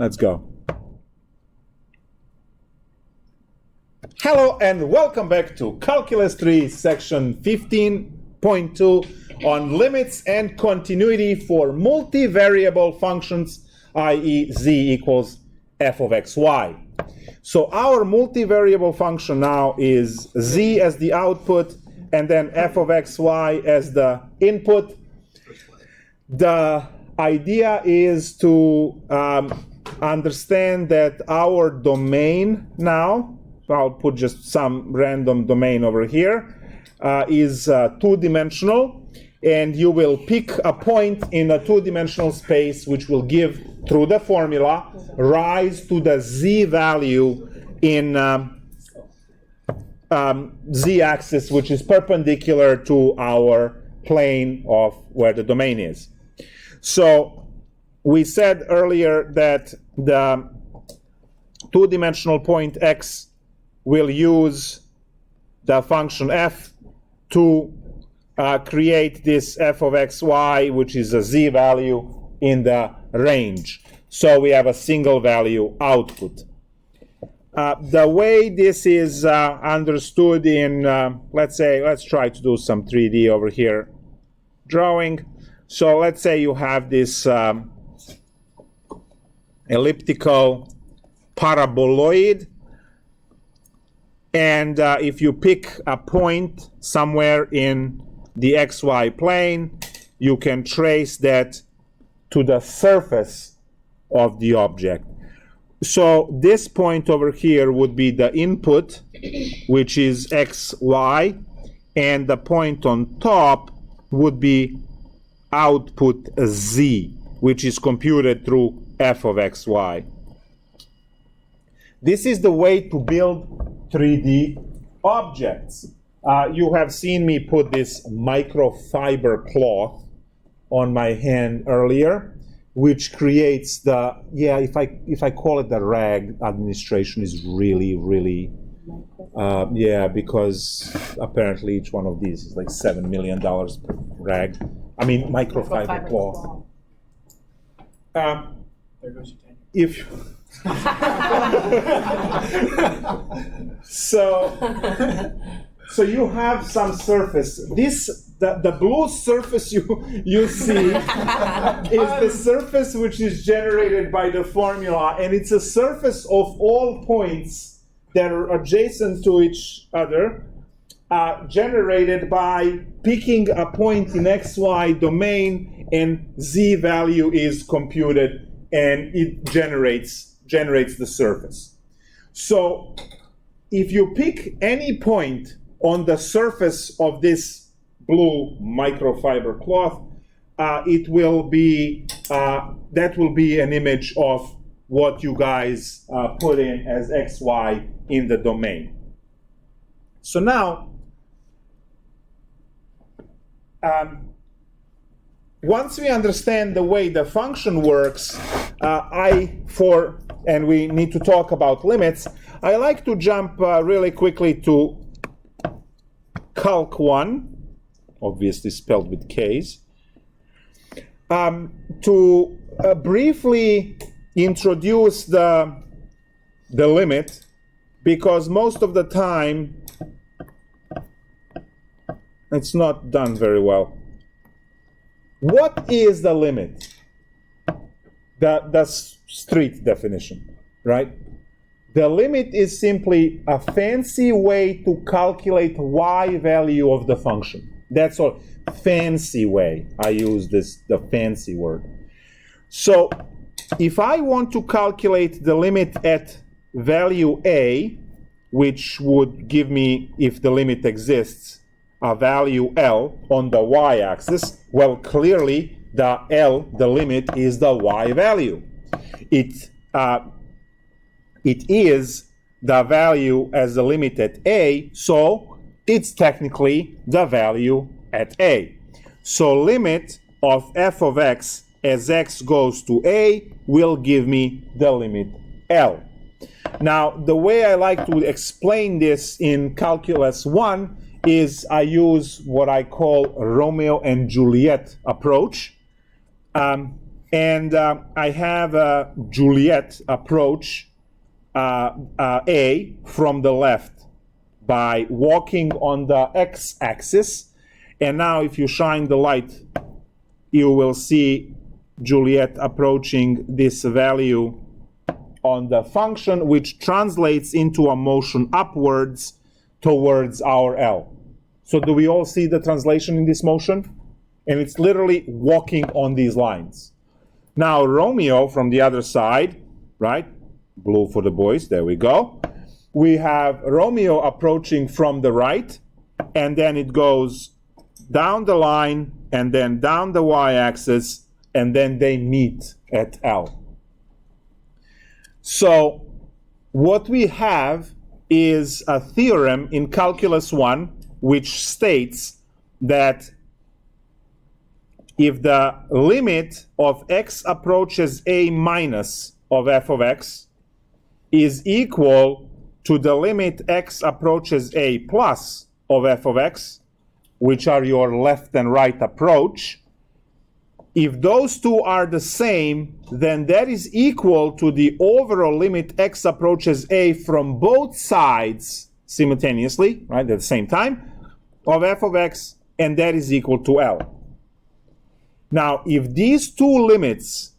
Let's go. Hello and welcome back to Calculus 3 section 15.2 on limits and continuity for multivariable functions, i.e. z equals f of xy. So our multivariable function now is z as the output and then f of xy as the input. The idea is to understand that our domain now, I'll put just some random domain over here, is two-dimensional, and you will pick a point in a two-dimensional space which will give, through the formula, rise to the z value in z-axis, which is perpendicular to our plane of where the domain is. So we said earlier that the two-dimensional point x will use the function f to create this f of xy, which is a z value in the range. So we have a single value output. The way this is understood in, let's try to do some 3D over here drawing. So let's say you have this elliptical paraboloid, and if you pick a point somewhere in the xy plane, you can trace that to the surface of the object. So this point over here would be the input, which is xy, and the point on top would be output z, which is computed through f of xy. This is the way to build 3D objects. You have seen me put this microfiber cloth on my hand earlier, which creates the, if I call it the rag, administration is really, because apparently each one of these is like $7 million per rag. I mean, microfiber cloth. There goes your tenure. So you have some surface. The blue surface you see is the surface which is generated by the formula, and it's a surface of all points that are adjacent to each other, generated by picking a point in xy domain, and z value is computed, and it generates the surface. So if you pick any point on the surface of this blue microfiber cloth, it will be that will be an image of what you guys put in as xy in the domain. So now, once we understand the way the function works, and we need to talk about limits, I like to jump really quickly to Calc1, obviously spelled with K's, to briefly introduce the limit, because most of the time it's not done very well. What is the limit? The street definition, right? The limit is simply a fancy way to calculate y value of the function. That's all. Fancy way. I use the fancy word. So if I want to calculate the limit at value a, which would give me, if the limit exists, a value L on the y-axis, well, clearly the L, the limit, is the y value. It is the value as the limit at a, so it's technically the value at a. So limit of f of x as x goes to a will give me the limit L. Now, the way I like to explain this in Calculus 1 is I use what I call Romeo and Juliet approach. And I have a Juliet approach A from the left by walking on the x-axis. And now if you shine the light, you will see Juliet approaching this value on the function, which translates into a motion upwards towards our L. So do we all see the translation in this motion? And it's literally walking on these lines. Now Romeo from the other side, right? Blue for the boys, there we go. We have Romeo approaching from the right, and then it goes down the line, and then down the y-axis, and then they meet at L. So what we have is a theorem in Calculus 1 which states that if the limit of x approaches a minus of f of x is equal to the limit x approaches a plus of f of x, which are your left and right approach, if those two are the same, then that is equal to the overall limit x approaches a from both sides simultaneously, right, at the same time, of f of x, and that is equal to L. Now, if these two limits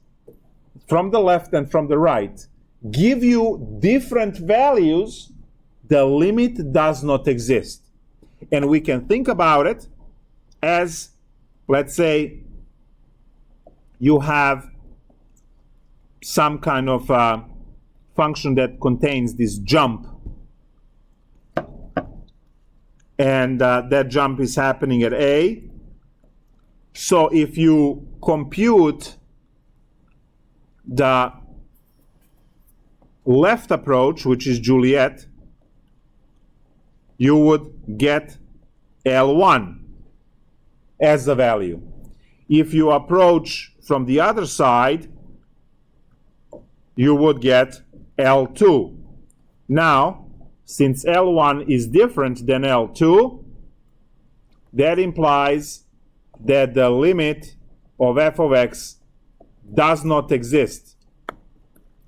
from the left and from the right give you different values, the limit does not exist. And we can think about it as, let's say, you have some kind of function that contains this jump. And that jump is happening at A. So if you compute the left approach, which is Juliet, you would get L1 as the value. If you approach from the other side, you would get L2. Now, since L1 is different than L2, that implies that the limit of f of x does not exist.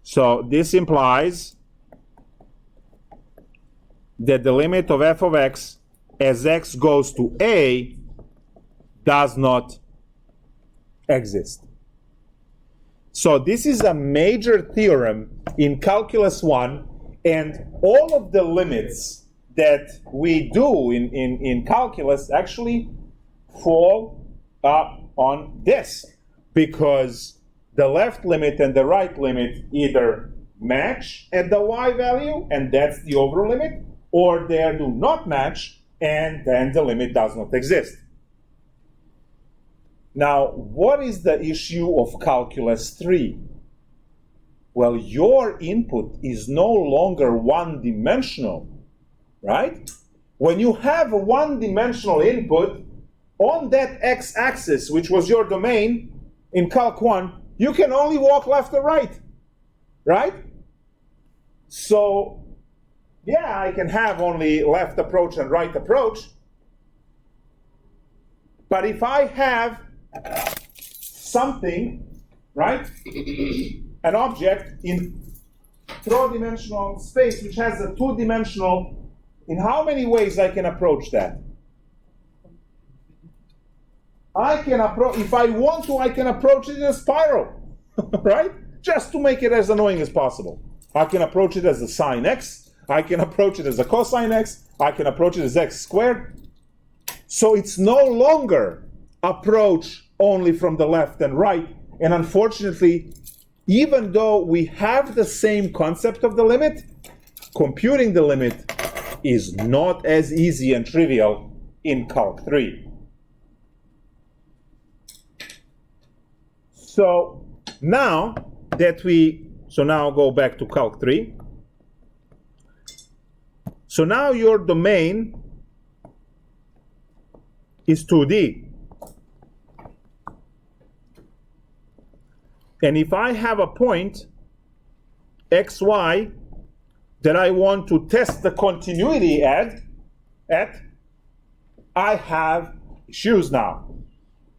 So this implies that the limit of f of x as x goes to a does not exist. So this is a major theorem in Calculus 1, and all of the limits that we do in calculus actually fall on this, because the left limit and the right limit either match at the y value, and that's the overall limit, or they do not match, and then the limit does not exist. Now, what is the issue of Calculus 3? Well, your input is no longer one-dimensional, right? When you have a one-dimensional input, on that x-axis, which was your domain in Calc 1, you can only walk left or right, right? So, yeah, I can have only left approach and right approach, but if I have something, right, an object in three-dimensional space which has a two-dimensional, in how many ways I can approach that? I can approach, if I want to, I can approach it in a spiral, right? Just to make it as annoying as possible. I can approach it as a sine x, I can approach it as a cosine x, I can approach it as x squared. So it's no longer approach only from the left and right, and unfortunately, even though we have the same concept of the limit, computing the limit is not as easy and trivial in Calc 3. So now now go back to Calc 3. So now your domain is 2D. And if I have a point, xy, that I want to test the continuity at, I have issues now.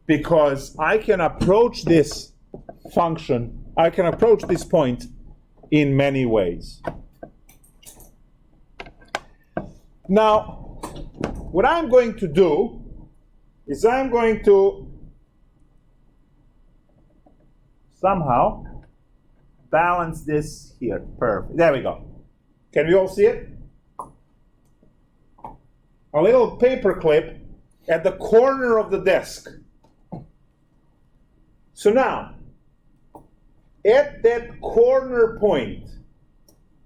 Because I can approach this function, I can approach this point in many ways. Now, what I'm going to do is I'm going to somehow balance this here. Perfect. There we go. Can we all see it? A little paper clip at the corner of the desk. So now, at that corner point,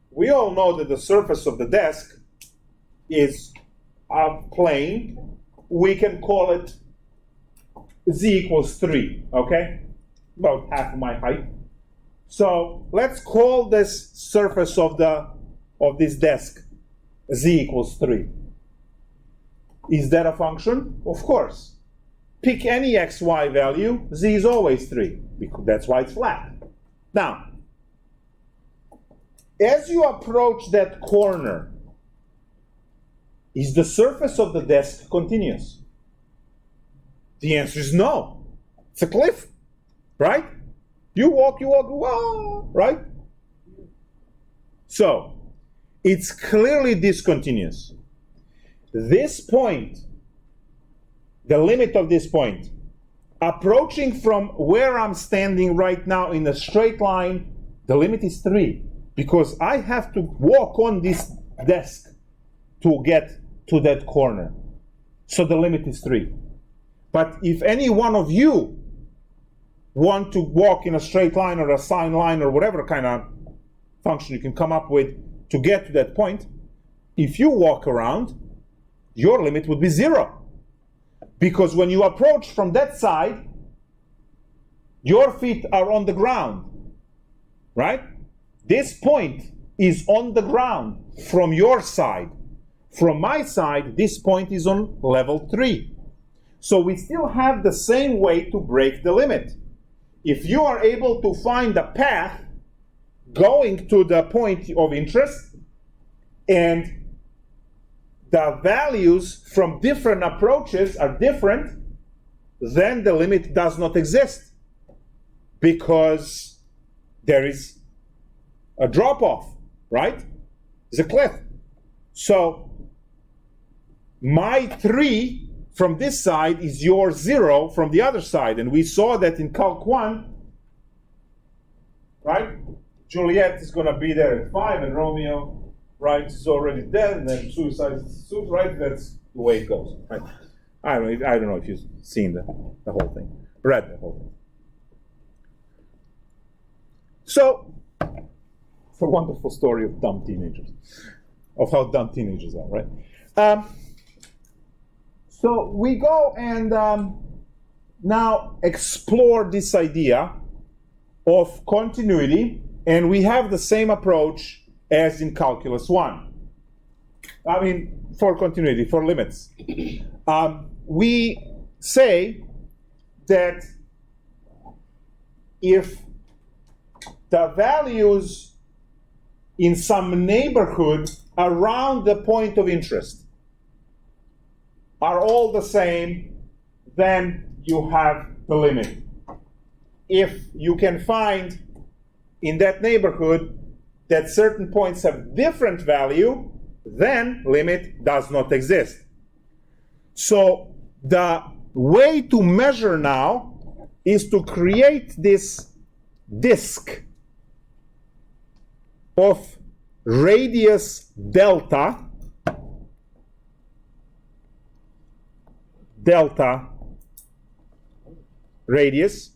we all know that the surface of the desk is a plane. We can call it z equals 3, okay? About half of my height. So let's call this surface of this desk z equals 3. Is that a function? Of course. Pick any xy value, z is always 3, because that's why it's flat. Now, as you approach that corner, is the surface of the desk continuous? The answer is no. It's a cliff, right? You walk, whoa, right? So, it's clearly discontinuous. This point, the limit of this point, approaching from where I'm standing right now in a straight line, the limit is 3, because I have to walk on this desk to get to that corner. So the limit is 3. But if any one of you want to walk in a straight line or a sine line or whatever kind of function you can come up with to get to that point, if you walk around, your limit would be 0. Because when you approach from that side, your feet are on the ground, right? This point is on the ground from your side. From my side, this point is on level 3. So we still have the same way to break the limit. If you are able to find a path going to the point of interest, and the values from different approaches are different, then the limit does not exist, because there is a drop-off, right? It's a cliff. So my 3 from this side is your 0 from the other side. And we saw that in Calc 1, right? Juliet is going to be there at 5, and Romeo, right, is already dead, and then suicide is right? That's the way it goes, right? I don't know if you've seen the whole thing, read the whole thing. So, it's a wonderful story of dumb teenagers, of how dumb teenagers are, right? So we go and now explore this idea of continuity, and we have the same approach as in Calculus 1. I mean, for continuity, for limits. We say that if the values in some neighborhood around the point of interest are all the same, then you have the limit. If you can find in that neighborhood that certain points have different value, then limit does not exist. So the way to measure now is to create this disk of radius delta radius,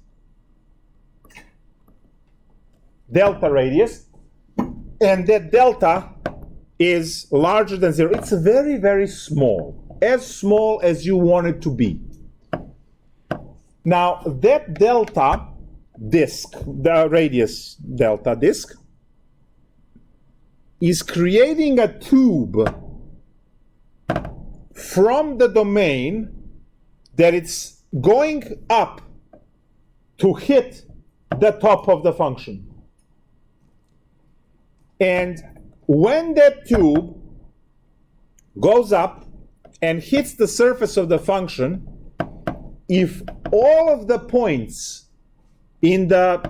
and that delta is larger than 0. It's very, very small as you want it to be. Now, that delta disk, the radius delta disk, is creating a tube from the domain that it's going up to hit the top of the function. And when that tube goes up and hits the surface of the function, if all of the points in the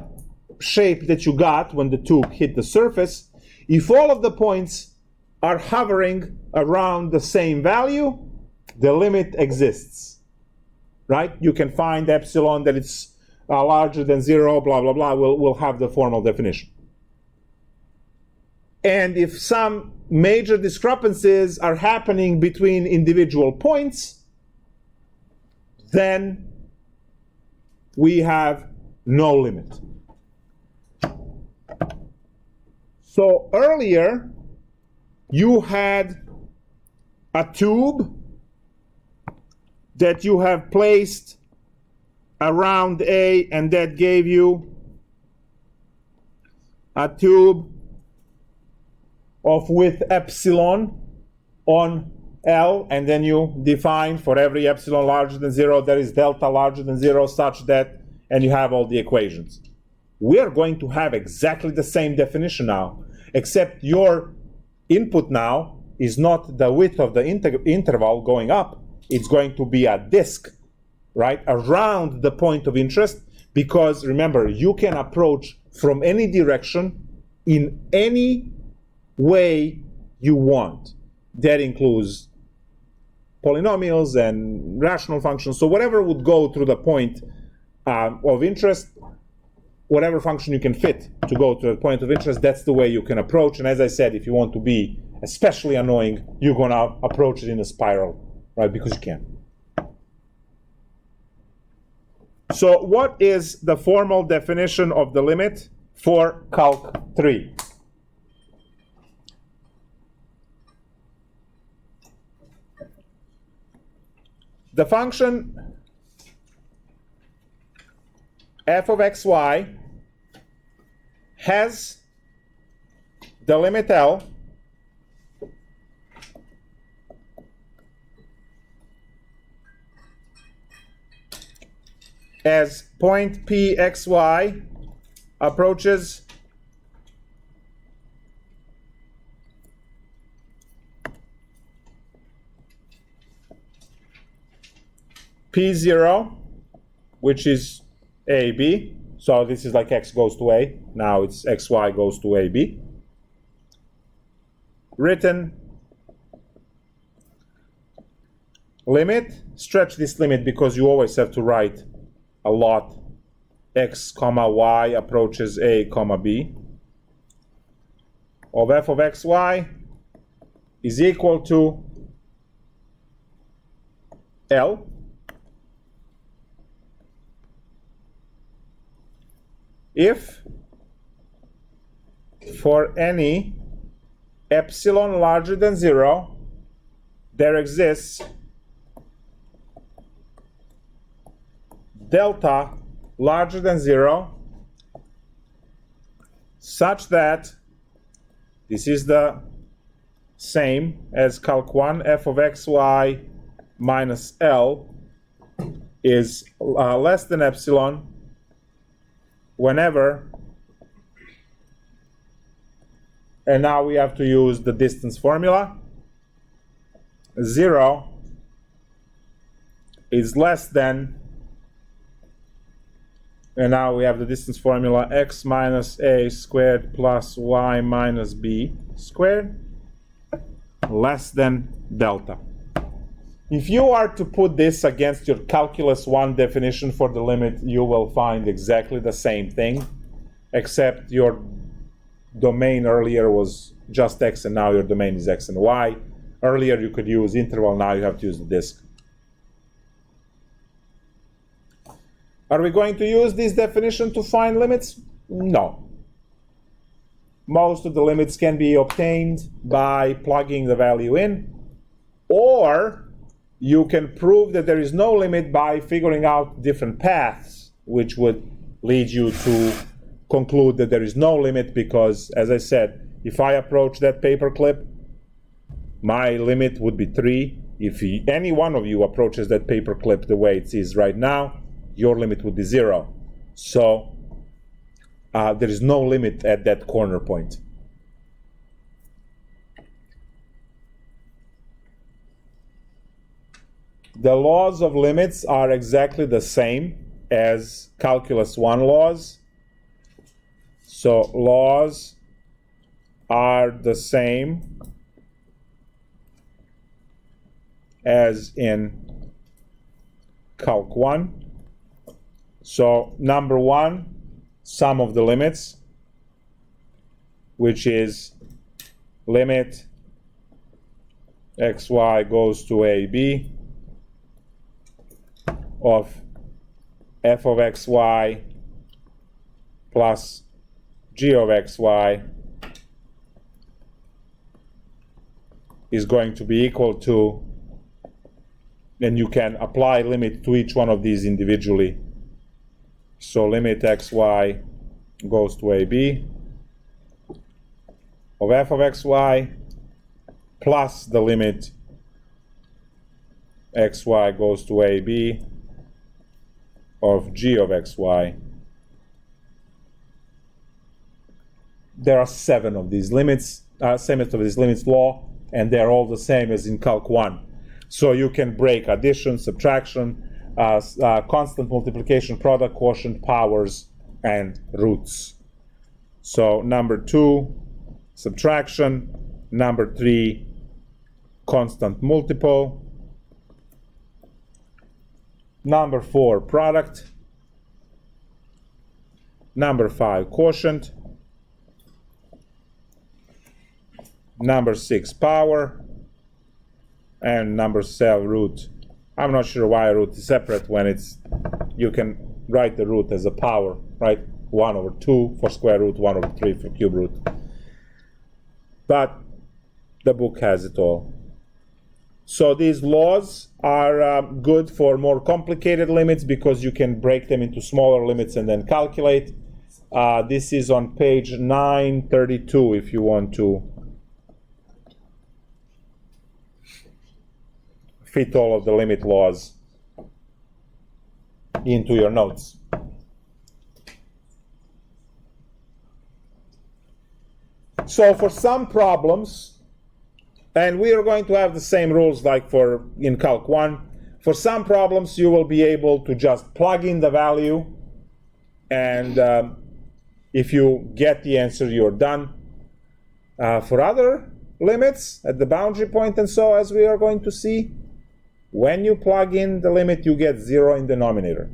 shape that you got when the tube hit the surface, if all of the points are hovering around the same value, the limit exists, right? You can find epsilon that it's larger than 0, blah, blah, blah. We'll have the formal definition. And if some major discrepancies are happening between individual points, then we have no limit. So earlier, you had a tube that you have placed around A, and that gave you a tube of width epsilon on L, and then you define for every epsilon larger than 0, there is delta larger than 0 such that, and you have all the equations. We are going to have exactly the same definition now, except your input now is not the width of the interval going up, it's going to be a disk, right, around the point of interest, because remember, you can approach from any direction in any way you want. That includes polynomials and rational functions, so whatever would go through the point of interest, whatever function you can fit to go to the point of interest, that's the way you can approach. And as I said, if you want to be especially annoying, you're going to approach it in a spiral, right, because you can. So what is the formal definition of the limit for Calc 3? The function f of xy has the limit L as point P xy approaches P0, which is AB. So this is like x goes to A. Now it's xy goes to AB. Written limit, stretch this limit because you always have to write a lot. X comma y approaches A comma B of f of xy is equal to L if for any epsilon larger than 0 there exists delta larger than 0 such that this is the same as Calc 1, f of xy minus L is less than epsilon whenever, and now we have to use the distance formula, 0 is less than, and now we have the distance formula, x minus a squared plus y minus b squared less than delta. If you are to put this against your Calculus 1 definition for the limit, you will find exactly the same thing, except your domain earlier was just x and now your domain is x and y. Earlier you could use interval, now you have to use the disk. Are we going to use this definition to find limits? No. Most of the limits can be obtained by plugging the value in, or you can prove that there is no limit by figuring out different paths, which would lead you to conclude that there is no limit because, as I said, if I approach that paperclip, my limit would be 3. If any one of you approaches that paperclip the way it is right now, your limit would be 0. So there is no limit at that corner point. The laws of limits are exactly the same as Calculus 1 laws. So laws are the same as in Calc 1. So number 1, sum of the limits, which is limit xy goes to a, b of f of xy plus g of xy is going to be equal to, and you can apply limit to each one of these individually. So limit xy goes to ab of f of xy plus the limit xy goes to ab of g of xy. There are 7 of these limits, law, and they're all the same as in Calc 1. So you can break addition, subtraction, constant multiplication, product, quotient, powers, and roots. So number 2, subtraction. Number 3, constant multiple. Number 4, product. Number 5, quotient. Number 6, power. And number 7, root. I'm not sure why root is separate when you can write the root as a power, right? 1 over 2 for square root, 1 over 3 for cube root. But the book has it all. So these laws are good for more complicated limits because you can break them into smaller limits and then calculate. This is on page 932 if you want to fit all of the limit laws into your notes. So for some problems, and we are going to have the same rules like for in Calc 1, for some problems you will be able to just plug in the value, and if you get the answer, you're done. For other limits at the boundary point and so, as we are going to see, when you plug in the limit, you get 0 in denominator.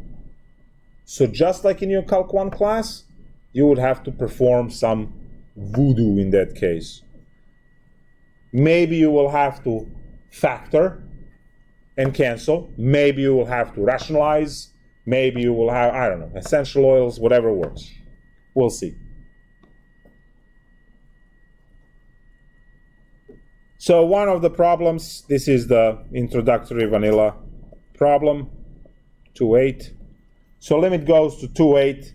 So just like in your Calc 1 class, you would have to perform some voodoo in that case. Maybe you will have to factor and cancel. Maybe you will have to rationalize. Maybe you will have, I don't know, essential oils, whatever works. We'll see. So one of the problems, this is the introductory vanilla problem, 2,8. So limit goes to 2,8,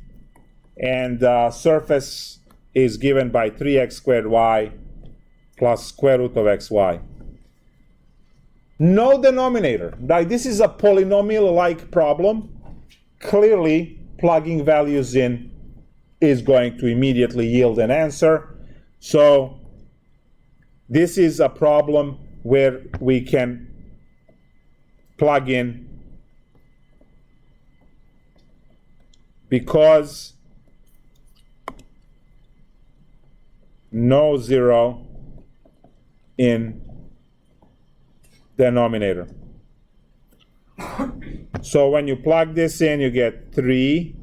and surface is given by 3x squared y plus square root of xy. No denominator. Right? This is a polynomial-like problem. Clearly, plugging values in is going to immediately yield an answer. So this is a problem where we can plug in because no 0 in denominator. So when you plug this in, you get 3,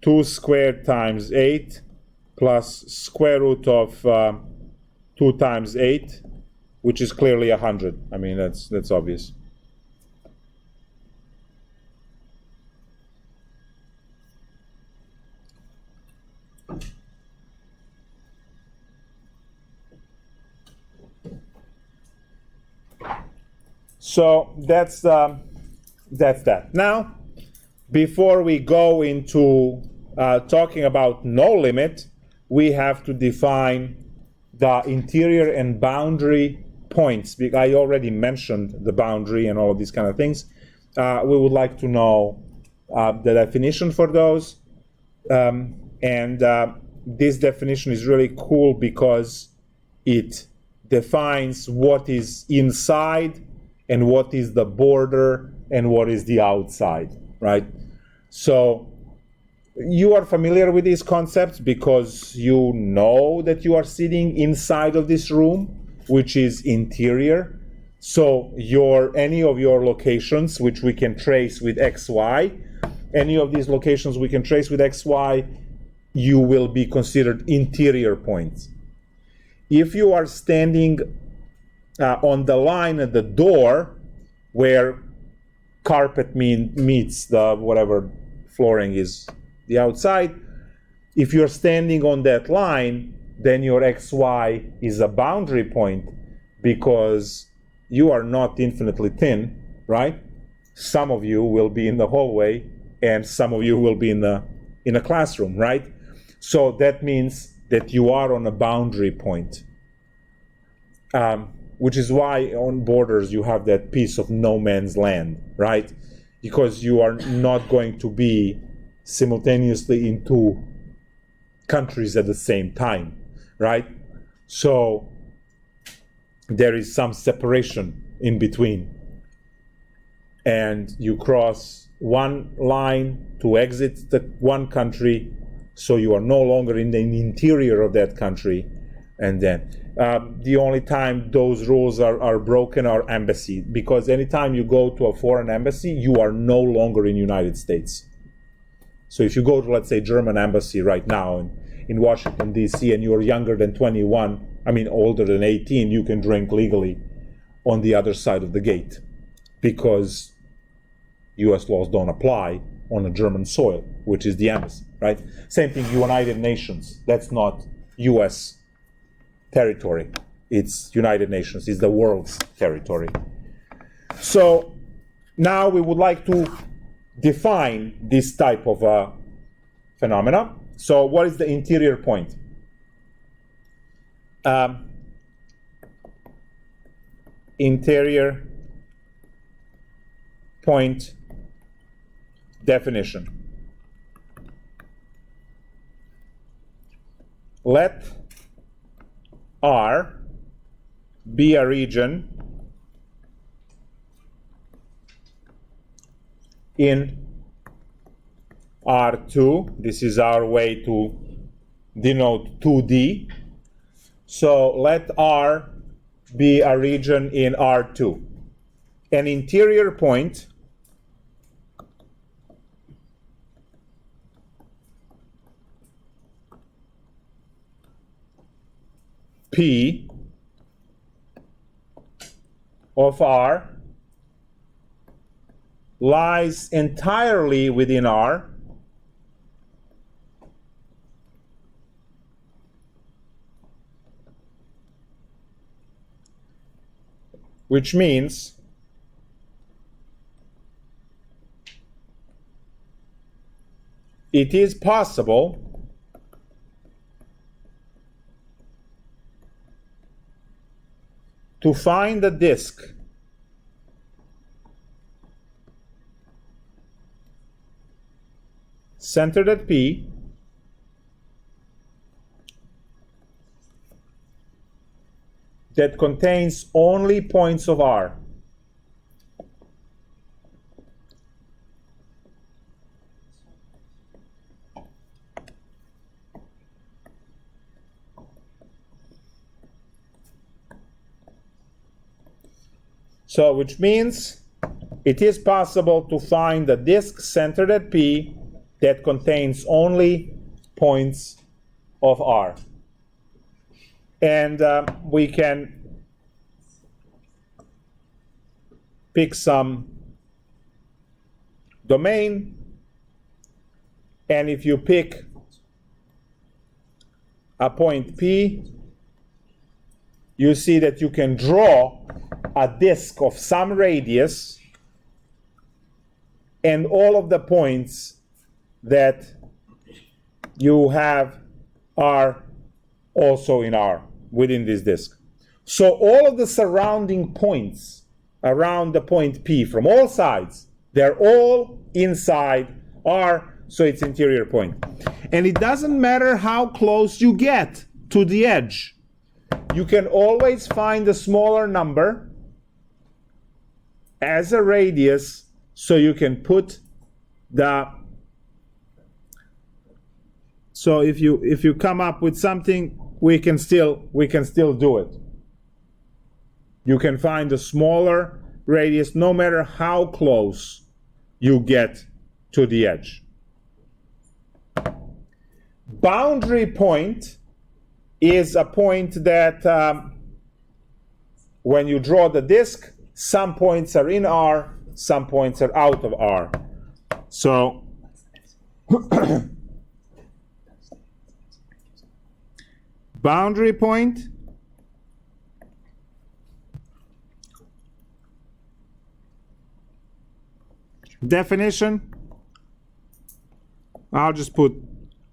2 squared times 8 plus square root of 2 times 8, which is clearly 100. I mean, that's obvious. So that's that. Now, before we go into talking about no limit, we have to define the interior and boundary points. I already mentioned the boundary and all of these kind of things. We would like to know the definition for those. This definition is really cool because it defines what is inside and what is the border and what is the outside, right? So you are familiar with these concepts because you know that you are sitting inside of this room, which is interior. So any of your locations, which we can trace with XY, any of these locations we can trace with XY, you will be considered interior points. If you are standing on the line at the door where carpet meets the whatever flooring is the outside, if you're standing on that line, then your XY is a boundary point because you are not infinitely thin, right? Some of you will be in the hallway and some of you will be in a classroom, right? So that means that you are on a boundary point, which is why on borders you have that piece of no man's land, right? Because you are not going to be simultaneously in two countries at the same time, right? So there is some separation in between. And you cross one line to exit the one country, so you are no longer in the interior of that country. And then the only time those rules are broken are embassy, because anytime you go to a foreign embassy, you are no longer in United States. So if you go to, let's say, German embassy right now in Washington, D.C., and you're younger than 21, older than 18, you can drink legally on the other side of the gate because U.S. laws don't apply on a German soil, which is the embassy, right? Same thing, United Nations. That's not U.S. territory. It's United Nations. It's the world's territory. So now we would like to define this type of phenomena. So what is the interior point? Interior point definition. Let R be a region in R2. This is our way to denote 2D. So let R be a region in R2. An interior point P of R lies entirely within R, which means it is possible to find a disk centered at P that contains only points of R. So, which means it is possible to find a disk centered at P that contains only points of R. And we can pick some domain, and if you pick a point P, you see that you can draw a disk of some radius and all of the points that you have are also in R within this disk. So all of the surrounding points around the point P from all sides, they're all inside R, so it's interior point. And it doesn't matter how close you get to the edge. You can always find a smaller number as a radius, so you can put the So if you come up with something, we can still do it. You can find a smaller radius no matter how close you get to the edge. Boundary point is a point that when you draw the disk, some points are in R, some points are out of R. So boundary point definition, I'll just put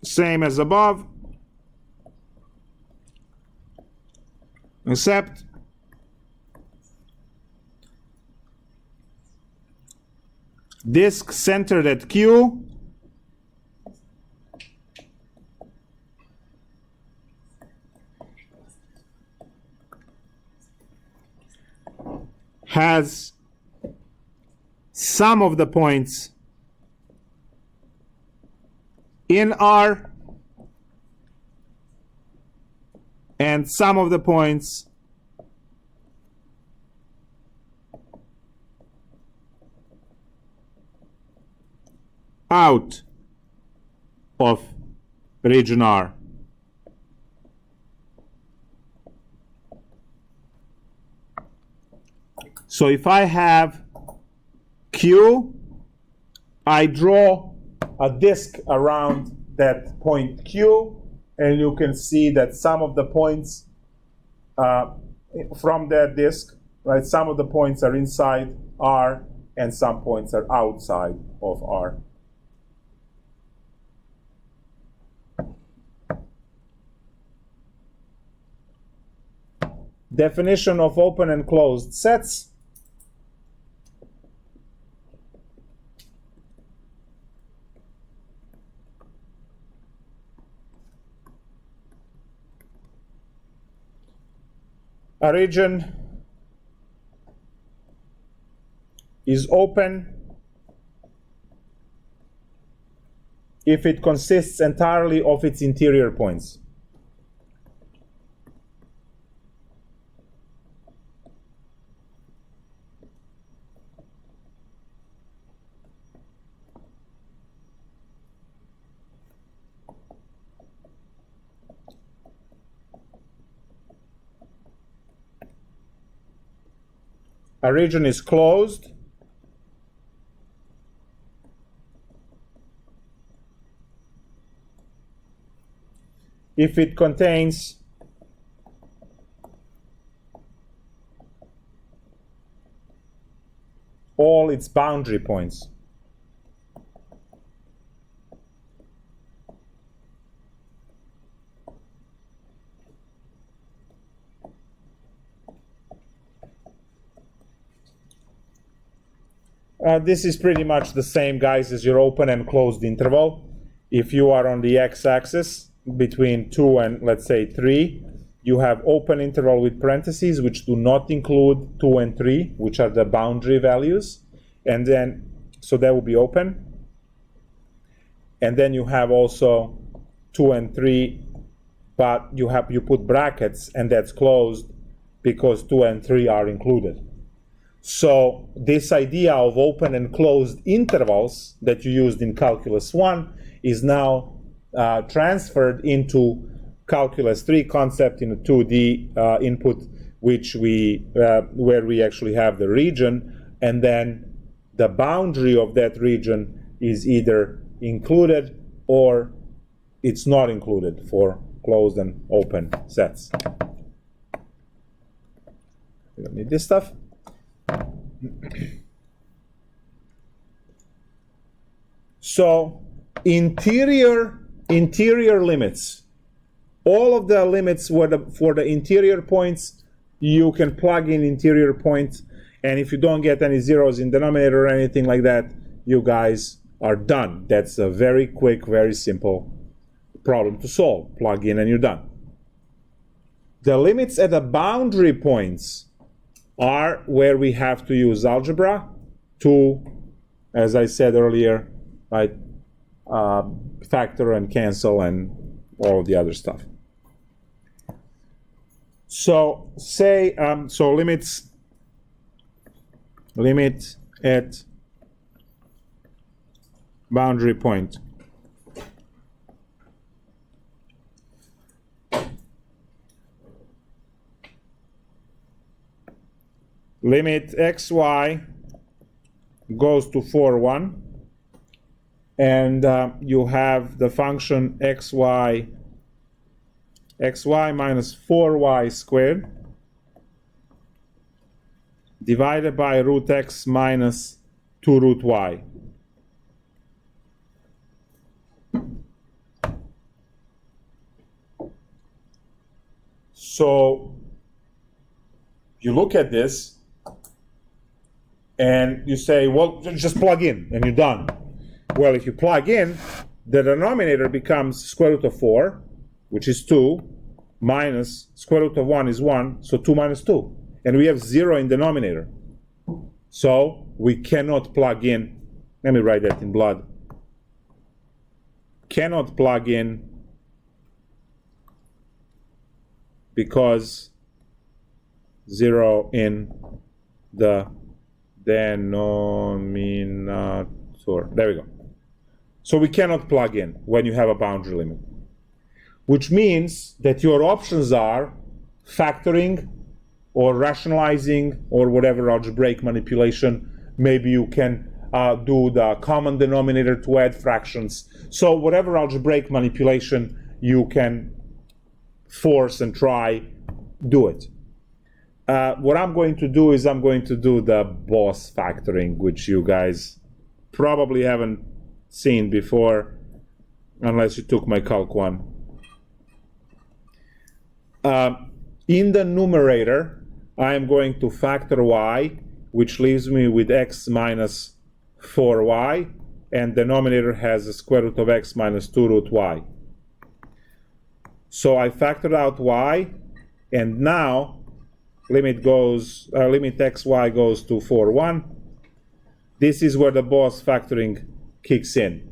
same as above, except disk centered at Q has some of the points in R and some of the points out of region R. So if I have Q, I draw a disk around that point Q, and you can see that some of the points from that disk, right, some of the points are inside R and some points are outside of R. Definition of open and closed sets. A region is open if it consists entirely of its interior points. A region is closed if it contains all its boundary points. This is pretty much the same, guys, as your open and closed interval. If you are on the x-axis between 2 and, let's say, 3, you have open interval with parentheses, which do not include 2 and 3, which are the boundary values. And then, so that will be open. And then you have also 2 and 3, but you put brackets, and that's closed because 2 and 3 are included. So this idea of open and closed intervals that you used in Calculus 1 is now transferred into Calculus 3 concept in a 2D input, which where we actually have the region, and then the boundary of that region is either included or it's not included for closed and open sets. We don't need this stuff. So interior limits, all of the limits for the interior points, you can plug in interior points, and if you don't get any zeros in denominator or anything like that, you guys are done. That's a very quick, very simple problem to solve. Plug in and you're done. The limits at the boundary points are where we have to use algebra to, as I said earlier, right, factor and cancel and all of the other stuff. So say, so limit at boundary point. Limit xy goes to 4, 1, and you have the function xy minus 4y squared divided by root x minus 2 root y. So you look at this and you say, well, just plug in and you're done. Well, if you plug in, the denominator becomes square root of 4, which is 2, minus square root of 1 is 1, so 2 minus 2. And we have 0 in denominator. So we cannot plug in, let me write that in blood. Cannot plug in because 0 in the denominator. There we go. So we cannot plug in when you have a boundary limit, which means that your options are factoring or rationalizing or whatever algebraic manipulation. Maybe you can do the common denominator to add fractions. So whatever algebraic manipulation you can force and try, do it. What I'm going to do is I'm going to do the boss factoring, which you guys probably haven't seen before, unless you took my Calc 1. In the numerator, I am going to factor y, which leaves me with x minus 4y, and denominator has a square root of x minus 2 root y. So I factored out y, and now limit xy goes to 4, 1. This is where the boss factoring kicks in.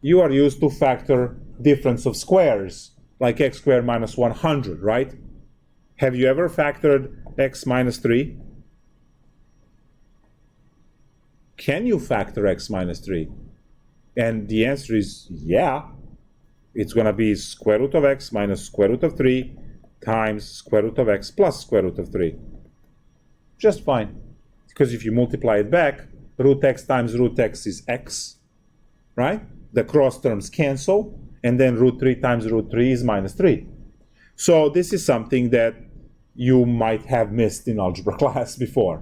You are used to factor difference of squares, like x squared minus 100, right? Have you ever factored x minus 3? Can you factor x minus 3? And the answer is yeah. It's going to be square root of x minus square root of 3 times square root of x plus square root of 3. Just fine. Because if you multiply it back, root x times root x is x, right? The cross terms cancel, and then root 3 times root 3 is minus 3. So this is something that you might have missed in algebra class before.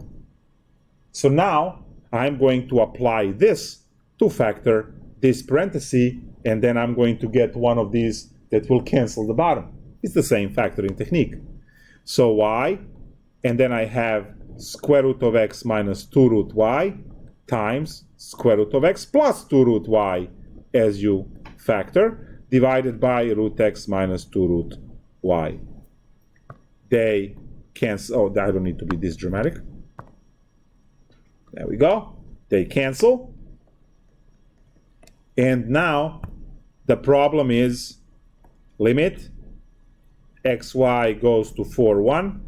So now I'm going to apply this to factor this parenthesis, and then I'm going to get one of these that will cancel the bottom. It's the same factoring technique. So y, and then I have square root of x minus 2 root y times square root of x plus 2 root y as you factor, divided by root x minus 2 root y. They cancel. Oh, I don't need to be this dramatic. There we go. They cancel. And now the problem is limit xy goes to 4, 1.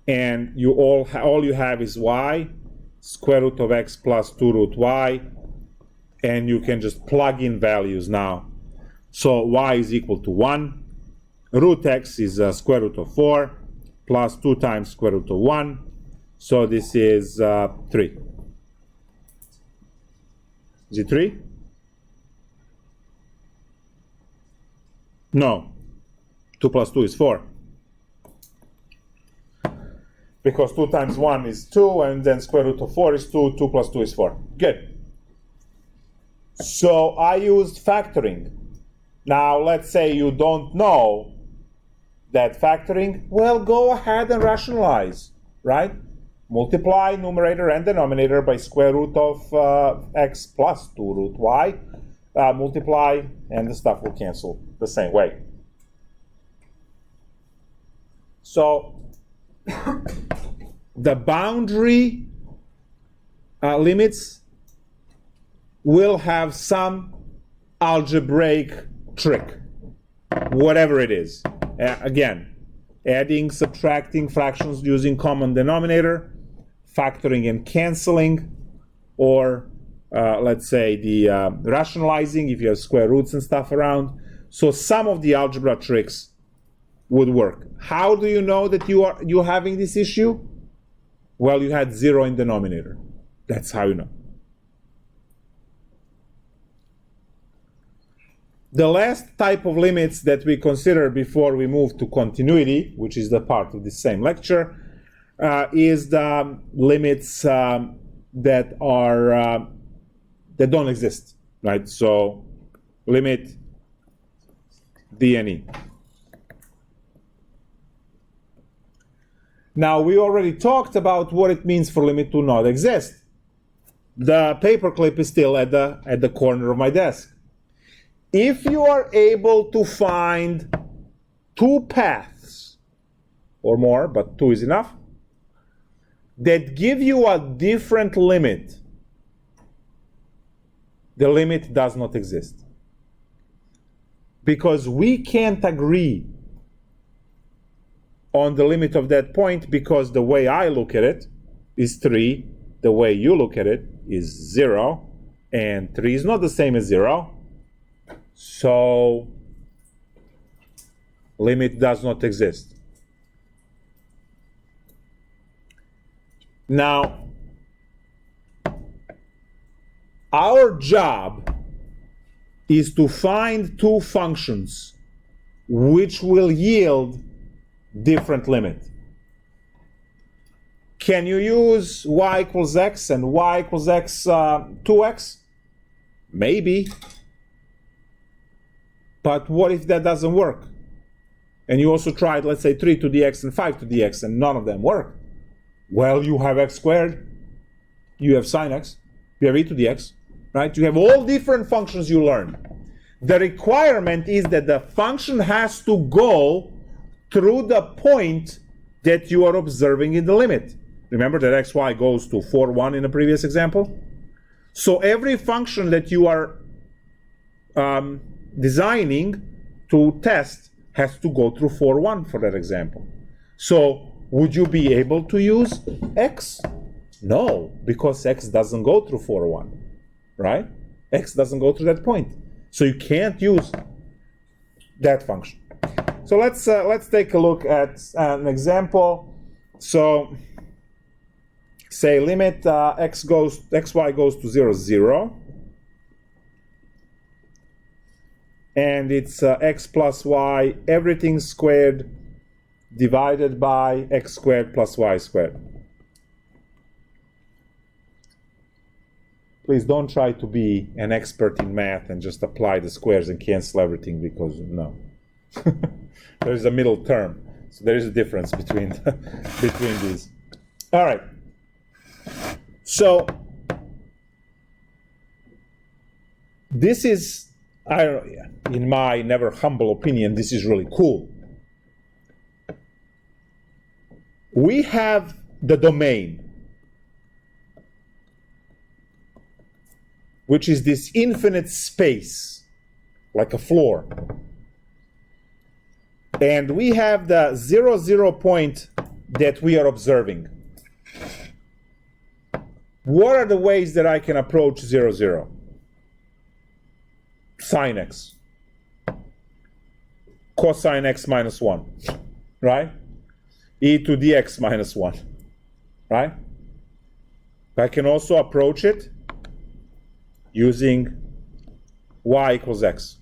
And you all you have is y, square root of x plus 2 root y. And you can just plug in values now. So y is equal to 1. Root x is square root of 4 plus 2 times square root of 1. So this is 3. Is it 3? No. 2 plus 2 is 4. Because 2 times 1 is 2, and then square root of 4 is 2. 2 plus 2 is 4. Good. So I used factoring. Now let's say you don't know that factoring. Well, go ahead and rationalize, right? Multiply numerator and denominator by square root of x plus 2 root y. Multiply, and the stuff will cancel the same way. So the boundary limits will have some algebraic trick, whatever it is. Again, adding, subtracting fractions using common denominator, factoring and canceling, or let's say the rationalizing if you have square roots and stuff around. So some of the algebra tricks would work. How do you know that you're having this issue? Well, you had 0 in denominator. That's how you know. The last type of limits that we consider before we move to continuity, which is the part of the same lecture, is the limits that don't exist, right? So limit D and E. Now, we already talked about what it means for limit to not exist. The paperclip is still at the corner of my desk. If you are able to find 2 paths, or more, but 2 is enough, that give you a different limit, the limit does not exist. Because we can't agree on the limit of that point, because the way I look at it is 3, the way you look at it is 0, and 3 is not the same as 0. So limit does not exist. Now, our job is to find 2 functions which will yield different limit. Can you use y equals x and y equals x 2x? Maybe. But what if that doesn't work? And you also tried, let's say, 3 to the x and 5 to the x, and none of them work. Well, you have x squared, you have sine x, you have e to the x, right? You have all different functions you learn. The requirement is that the function has to go through the point that you are observing in the limit. Remember that xy goes to 4, 1 in the previous example? So every function that you are designing to test has to go through 4, 1 for that example. So would you be able to use x? No, because x doesn't go through 4, 1, right? X doesn't go through that point. So you can't use that function. So let's take a look at an example. So say limit xy goes to 0, 0. And it's x plus y, everything squared, divided by x squared plus y squared. Please don't try to be an expert in math and just apply the squares and cancel everything, because no. There's a middle term. So there is a difference between these. All right. So this is, in my never humble opinion, this is really cool. We have the domain, which is this infinite space, like a floor. And we have the 0, 0 point that we are observing. What are the ways that I can approach 0, 0? Sine x, cosine x minus 1, right? E to the x minus 1, right? I can also approach it using y equals x.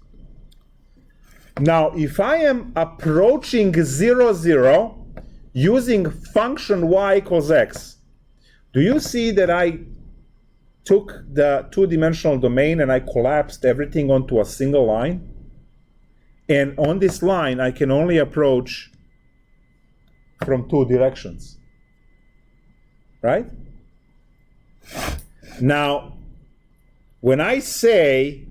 Now, if I am approaching 0, 0 using function y equals x, do you see that I took the two-dimensional domain and I collapsed everything onto a single line? And on this line, I can only approach from 2 directions, right? Now, when I say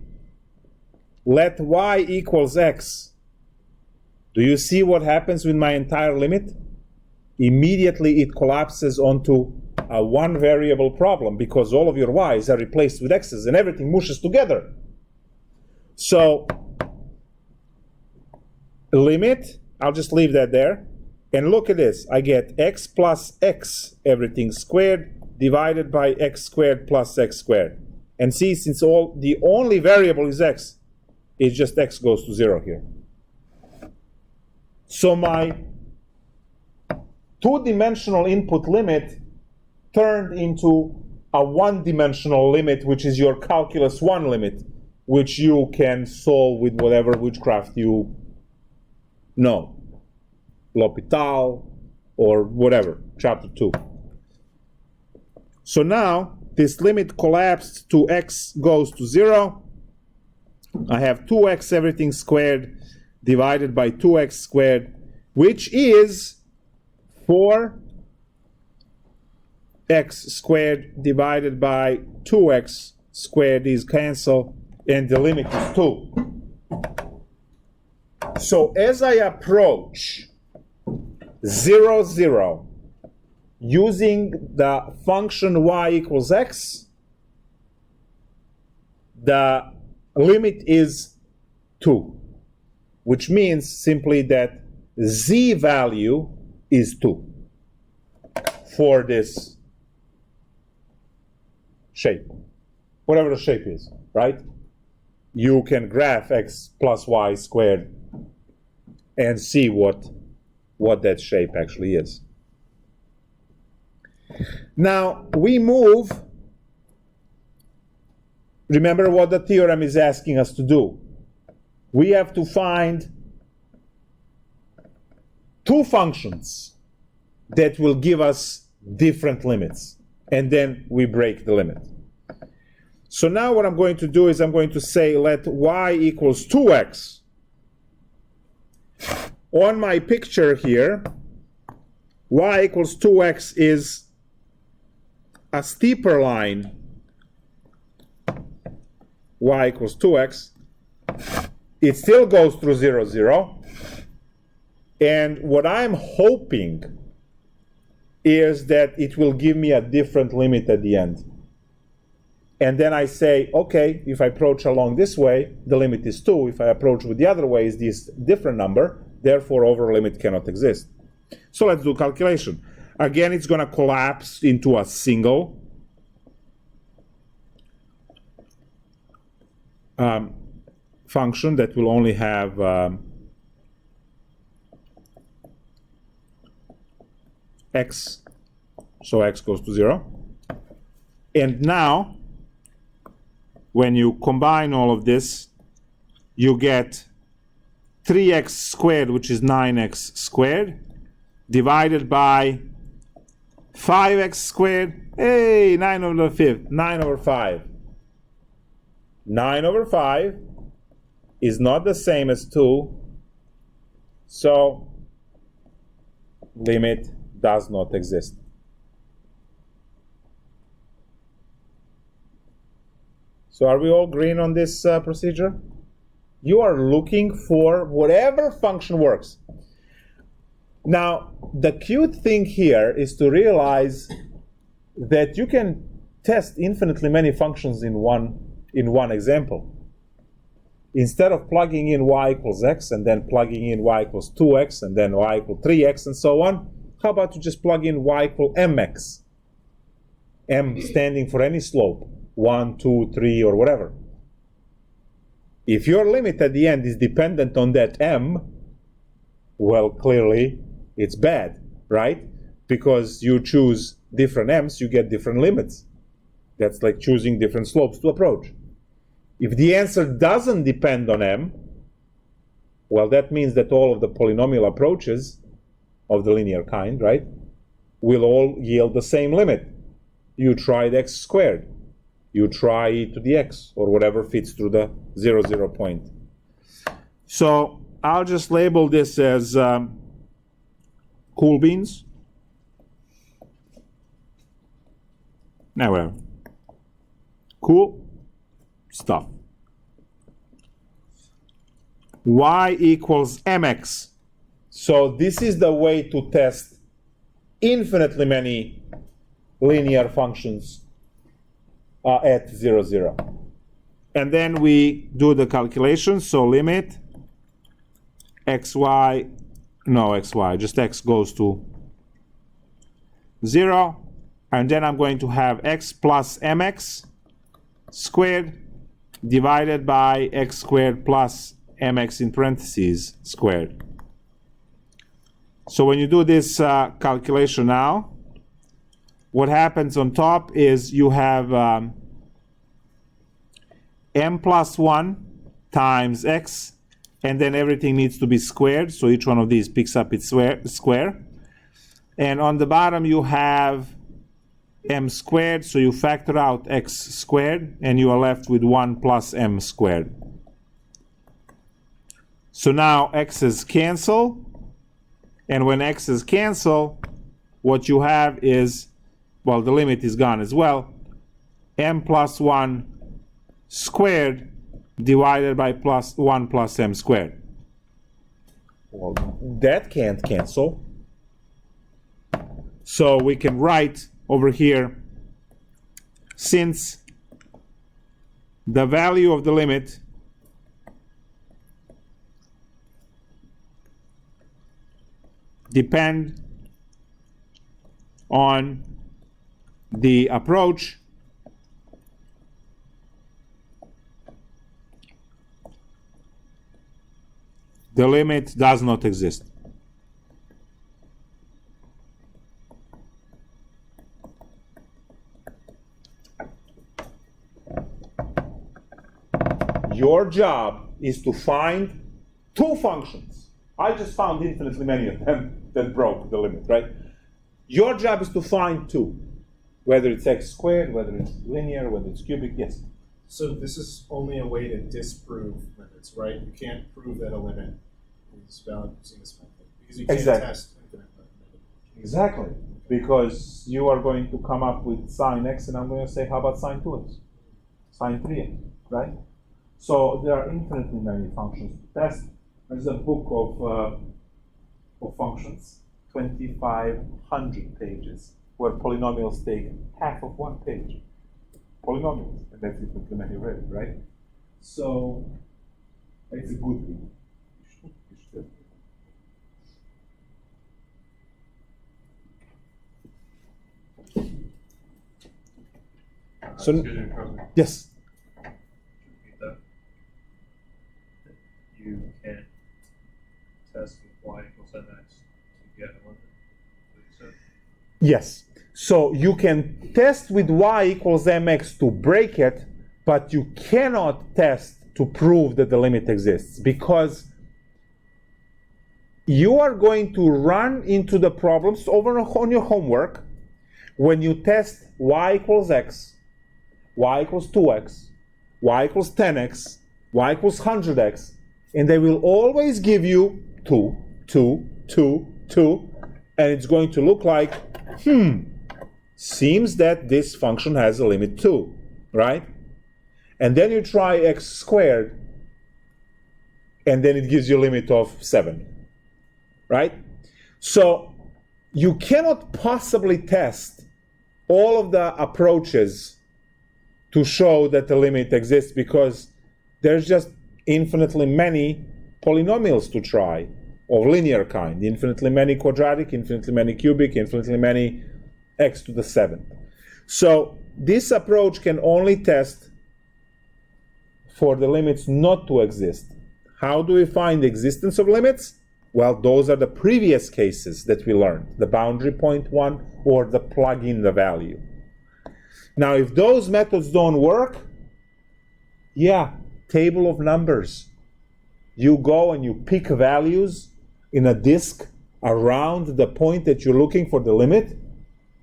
let y equals x, do you see what happens with my entire limit? Immediately it collapses onto a one variable problem because all of your y's are replaced with x's and everything mushes together. So limit, I'll just leave that there. And look at this. I get x plus x, everything squared, divided by x squared plus x squared. And see, since the only variable is x, it's just x goes to 0 here. So my two-dimensional input limit turned into a one-dimensional limit, which is your calculus 1 limit, which you can solve with whatever witchcraft you know. L'Hopital or whatever, chapter 2. So now this limit collapsed to x goes to 0. I have 2x everything squared divided by 2x squared, which is 4x squared divided by 2x squared is cancel, and the limit is 2. So as I approach 0, 0, using the function y equals x, the limit is 2, which means simply that z value is 2 for this shape, whatever the shape is, right? You can graph x plus y squared and see what that shape actually is. Now we move, remember what the theorem is asking us to do. We have to find two functions that will give us different limits, and then we break the limit. So now what I'm going to do is I'm going to say let y equals 2x. On my picture here, y equals 2x is a steeper line. Y equals 2x. It still goes through 0, 0. And what I'm hoping is that it will give me a different limit at the end. And then I say, okay, if I approach along this way, the limit is 2. If I approach with the other way, is this different number. Therefore, over limit cannot exist. So let's do calculation. Again, it's going to collapse into a single function that will only have x, so x goes to 0. And now, when you combine all of this, you get 3x squared, which is 9x squared, divided by 5x squared, hey, 9 over the 5th, 9 over 5. 9 over 5 is not the same as 2, so limit does not exist. So are we all green on this procedure? You are looking for whatever function works. Now, the cute thing here is to realize that you can test infinitely many functions in one example. Instead of plugging in y equals x and then plugging in y equals 2x and then y equals 3x and so on, how about you just plug in y equals mx? M standing for any slope, 1, 2, 3, or whatever. If your limit at the end is dependent on that m, well, clearly it's bad, right? Because you choose different m's, you get different limits. That's like choosing different slopes to approach. If the answer doesn't depend on m, well, that means that all of the polynomial approaches of the linear kind, right, will all yield the same limit. You tried x squared. You try e to the x, or whatever fits through the 0, 0 point. So I'll just label this as cool beans. Now whatever. Cool stuff. Y equals mx. So this is the way to test infinitely many linear functions at 0, 0. And then we do the calculation. So limit xy, just x goes to 0. And then I'm going to have x plus mx squared divided by x squared plus mx in parentheses squared. So when you do this calculation now, what happens on top is you have m plus 1 times x, and then everything needs to be squared, so each one of these picks up its square. And on the bottom you have m squared, so you factor out x squared, and you are left with 1 plus m squared. So now x's cancel, and when x's cancel, what you have is, well, the limit is gone as well, m plus 1 squared divided by 1 plus m squared. Well, that can't cancel. So we can write over here, since the value of the limit depend on the approach, the limit does not exist. Your job is to find two functions. I just found infinitely many of them that broke the limit, right? Your job is to find two, whether it's x squared, whether it's linear, whether it's cubic, yes. So this is only a way to disprove limits, right? You can't prove that a limit is valid using this method, because you can't test infinite limit. Exactly, because you are going to come up with sine x, and I'm going to say, how about sine 2x? Sine 3x, right? So there are infinitely many functions to test. There's a book of functions, 2,500 pages, where polynomials take half of one page. Polynomials, and that's infinitely many already, right? So it's a good thing. You should. So, yes. You can test with y equals mx to get a limit. Yes. So you can test with y equals mx to break it, but you cannot test to prove that the limit exists, because you are going to run into the problems over on your homework when you test y equals x, y equals 2x, y equals 10x, y equals 100x, and they will always give you 2, 2, 2, 2, and it's going to look like, seems that this function has a limit 2, right? And then you try x squared, and then it gives you a limit of 7, right? So you cannot possibly test all of the approaches to show that the limit exists, because there's just infinitely many polynomials to try of linear kind, infinitely many quadratic, infinitely many cubic, infinitely many x to the 7th. So this approach can only test for the limits not to exist. How do we find the existence of limits? Well, those are the previous cases that we learned, the boundary point one or the plug in the value. Now, if those methods don't work, table of numbers. You go and you pick values in a disk around the point that you're looking for the limit,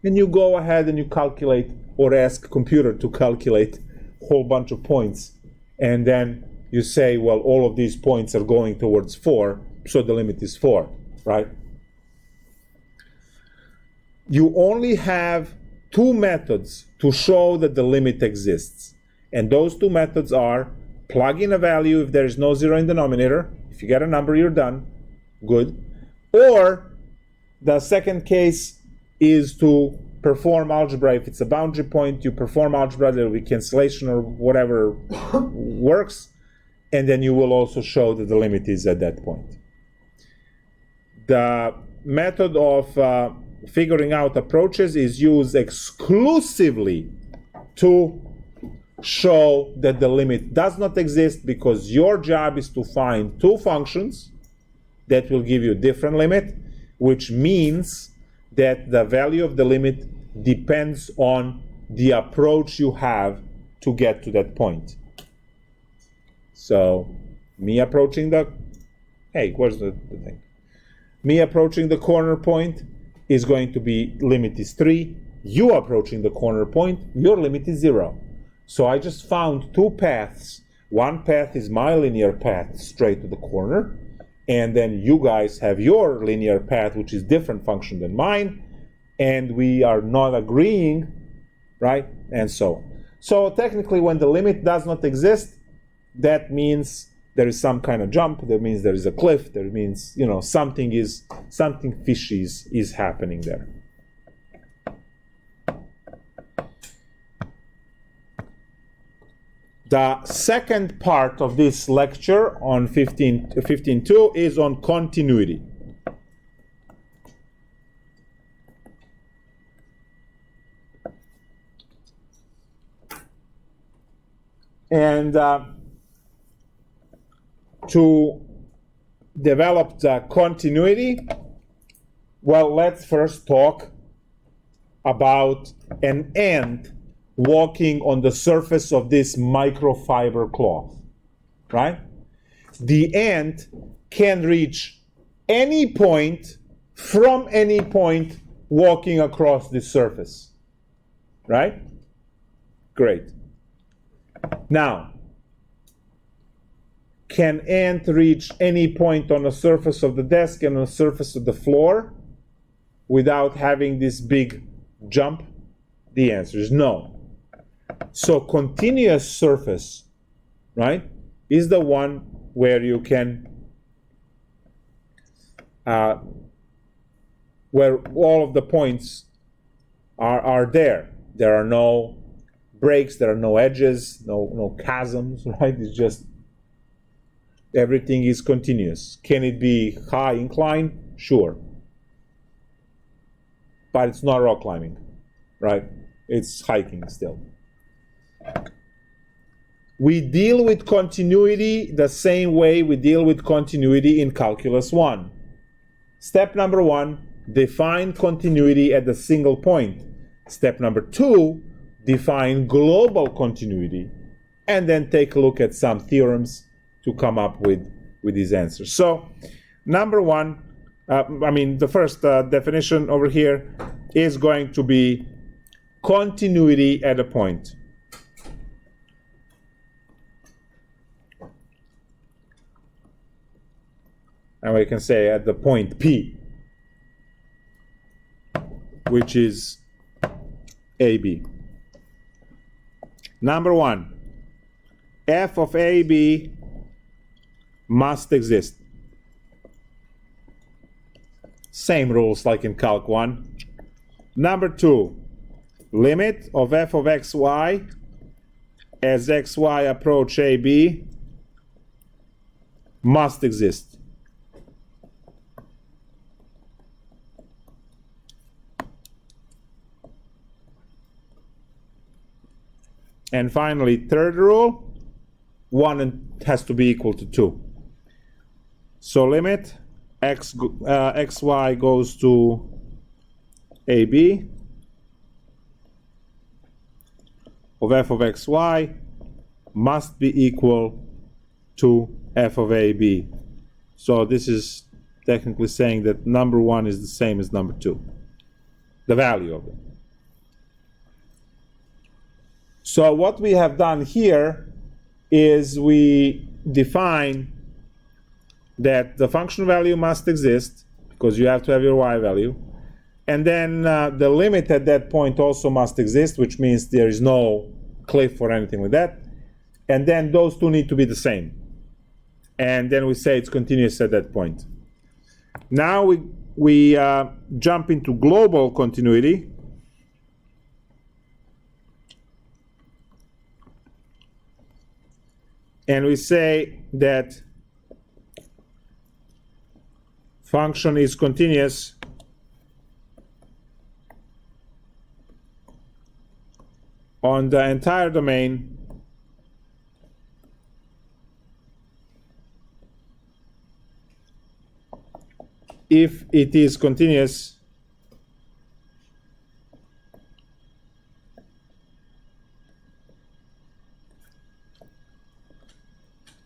and you go ahead and you calculate, or ask computer to calculate a whole bunch of points, and then you say, well, all of these points are going towards 4, so the limit is 4, right? You only have two methods to show that the limit exists, and those two methods are plug in a value if there is no 0 in the denominator. If you get a number, you're done. Good. Or the second case is to perform algebra. If it's a boundary point, you perform algebra. There will be cancellation or whatever works. And then you will also show that the limit is at that point. The method of figuring out approaches is used exclusively to show that the limit does not exist, because your job is to find two functions that will give you a different limit, which means that the value of the limit depends on the approach you have to get to that point. So, me approaching the, hey, where's the thing? Me approaching the corner point is going to be limit is 3. You approaching the corner point, your limit is 0. So I just found two paths. One path is my linear path straight to the corner, and then you guys have your linear path, which is different function than mine, and we are not agreeing, right? And so on. So technically, when the limit does not exist, that means there is some kind of jump. That means there is a cliff. That means, you know, something fishy is happening there. The second part of this lecture on 15.2 is on continuity. And to develop the continuity, well, let's first talk about an ant walking on the surface of this microfiber cloth, right? The ant can reach any point from any point walking across this surface, right? Great. Now, can ant reach any point on the surface of the desk and on the surface of the floor without having this big jump? The answer is no. So continuous surface, right, is the one where you can, where all of the points are there. There are no breaks, there are no edges, no chasms, right? It's just everything is continuous. Can it be high incline? Sure. But it's not rock climbing, right? It's hiking still. We deal with continuity the same way we deal with continuity in Calculus 1. Step number 1, define continuity at a single point. Step number 2, define global continuity, and then take a look at some theorems to come up with these answers. So, number 1, the first definition over here is going to be continuity at a point. And we can say at the point P, which is AB. Number 1, f of AB must exist. Same rules like in Calc 1. Number 2, limit of f of xy as xy approach AB must exist. And finally, third rule, 1 has to be equal to 2. So limit xy goes to AB of f of xy must be equal to f of AB. So this is technically saying that number 1 is the same as number 2, the value of it. So what we have done here is we define that the function value must exist, because you have to have your y value, and then the limit at that point also must exist, which means there is no cliff or anything like that, and then those two need to be the same, and then we say it's continuous at that point. Now we jump into global continuity, and we say that function is continuous on the entire domain if it is continuous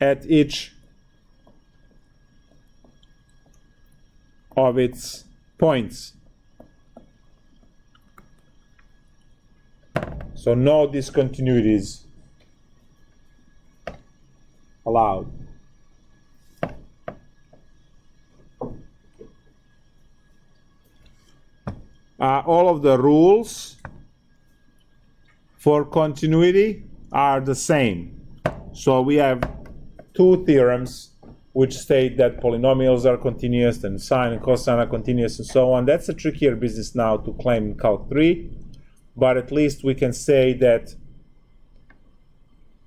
at each of its points. So no discontinuities allowed. All of the rules for continuity are the same. So we have two theorems which state that polynomials are continuous and sine and cosine are continuous and so on. That's a trickier business now to claim in Calc 3, but at least we can say that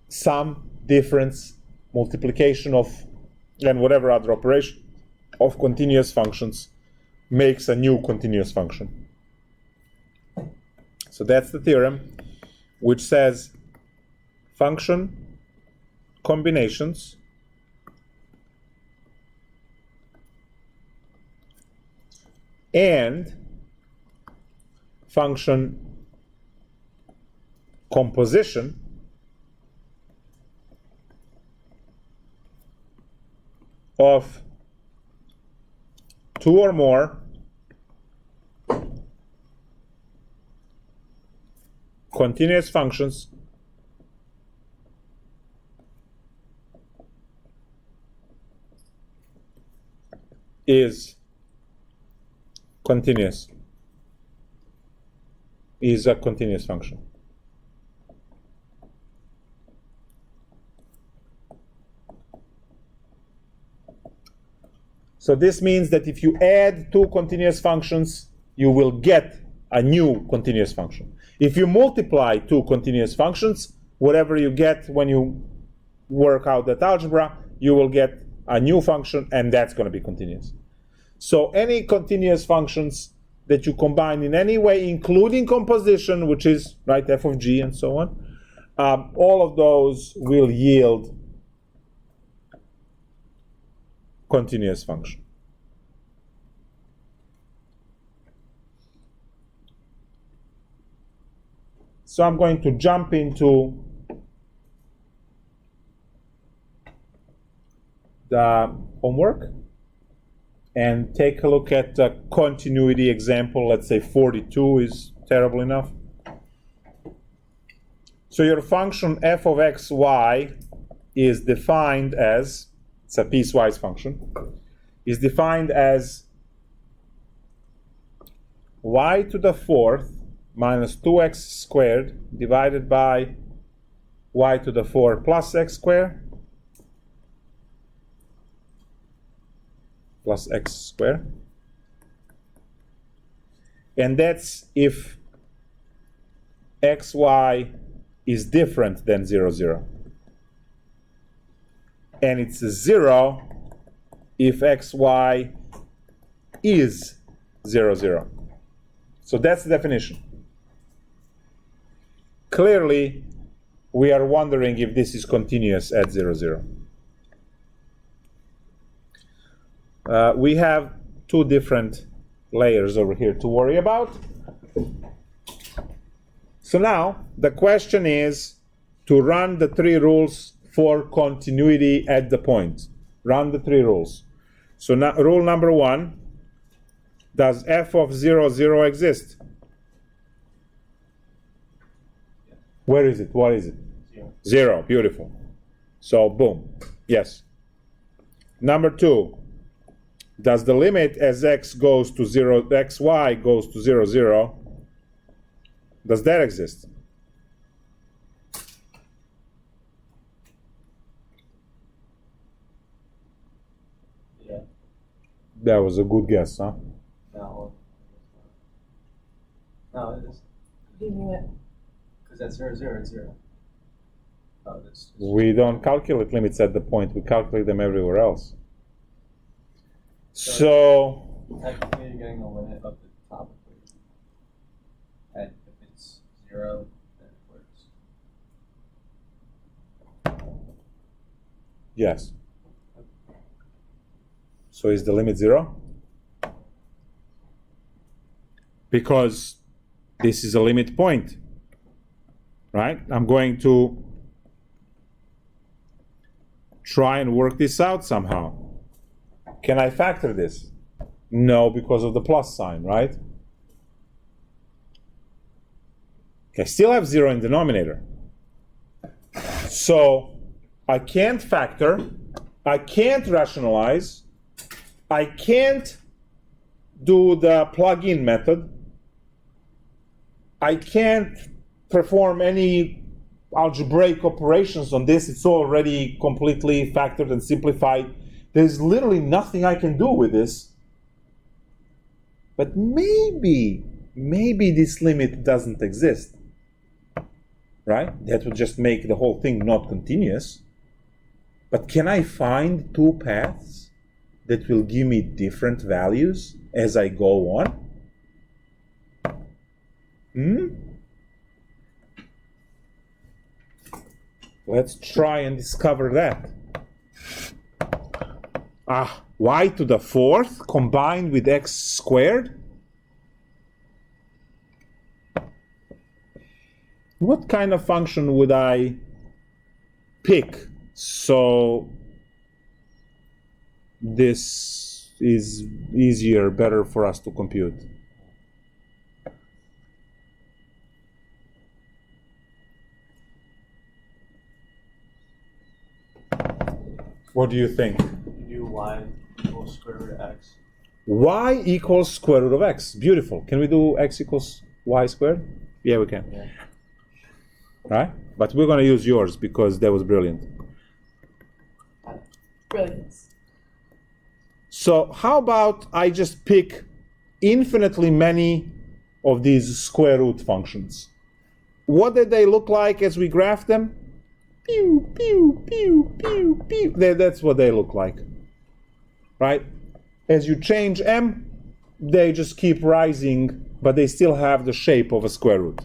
sum, difference, multiplication of, and whatever other operation of continuous functions makes a new continuous function. So that's the theorem which says function combinations and function composition of two or more continuous functions is continuous, is a continuous function. So this means that if you add two continuous functions, you will get a new continuous function. If you multiply two continuous functions, whatever you get when you work out that algebra, you will get a new function, and that's going to be continuous. So any continuous functions that you combine in any way, including composition, which is right f of g and so on, all of those will yield continuous function. So I'm going to jump into the homework and take a look at a continuity example. Let's say 42 is terrible enough. So your function f of x, y is defined as, it's a piecewise function, is defined as y to the fourth minus 2x squared divided by y to the 4 plus x squared plus x squared. And that's if xy is different than 0, 0. And it's 0 if xy is 0, 0. So that's the definition. Clearly, we are wondering if this is continuous at 0, 0. We have two different layers over here to worry about. So now, the question is to run the three rules for continuity at the point. Run the three rules. So now, rule number 1, does f of 0, 0 exist? Where is it? What is it? 0. 0. Beautiful. So, boom. Yes. Number 2, does the limit as x goes to 0, xy goes to 0, 0, does that exist? Yeah. That was a good guess, huh? No. No, it is. You knew it. Because that's 0, 0, it's 0. We don't calculate limits at the point, we calculate them everywhere else. So technically you're getting the limit of the top equation. And if it's 0, then it works. yes. So is the limit 0? Because this is a limit point, right? I'm going to try and work this out somehow. Can I factor this? No, because of the plus sign, right? I still have 0 in denominator. So I can't factor, I can't rationalize, I can't do the plug-in method, I can't perform any algebraic operations on this. It's already completely factored and simplified. There's literally nothing I can do with this. But maybe this limit doesn't exist. Right? That would just make the whole thing not continuous. But can I find two paths that will give me different values as I go on? Let's try and discover that. Y to the 4th combined with x squared? What kind of function would I pick so this is easier, better for us to compute? What do you think? You do y equals square root of x. Y equals square root of x. Beautiful. Can we do x equals y squared? Yeah, we can. Yeah. Right? But we're going to use yours because that was brilliant. Brilliant. So how about I just pick infinitely many of these square root functions? What did they look like as we graph them? Pew, pew, pew, pew, pew. That's what they look like. Right? As you change m, they just keep rising, but they still have the shape of a square root.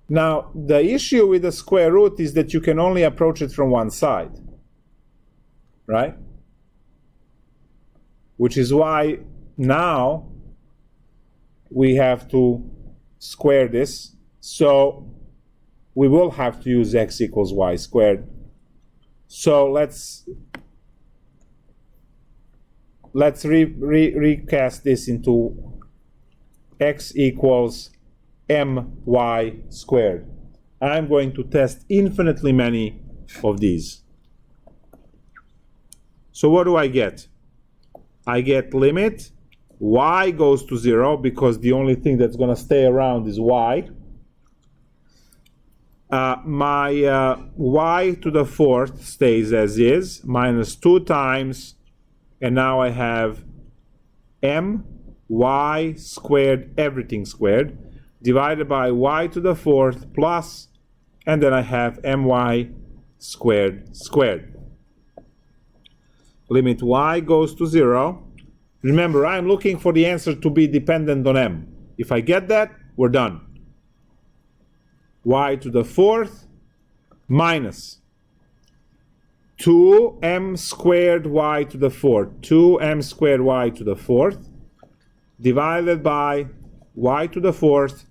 Now, the issue with the square root is that you can only approach it from one side. Right? Which is why now we have to square this. So we will have to use x equals y squared. So let's recast this into x equals my squared. I'm going to test infinitely many of these. So what do I get? I get limit y goes to 0 because the only thing that's going to stay around is y. My y to the 4th stays as is, minus 2 times, and now I have my squared, everything squared, divided by y to the 4th plus, and then I have my squared squared. Limit y goes to 0. Remember, I'm looking for the answer to be dependent on m. If I get that, we're done. Y to the 4th minus 2m squared y to the 4th, 2m squared y to the 4th, divided by y to the 4th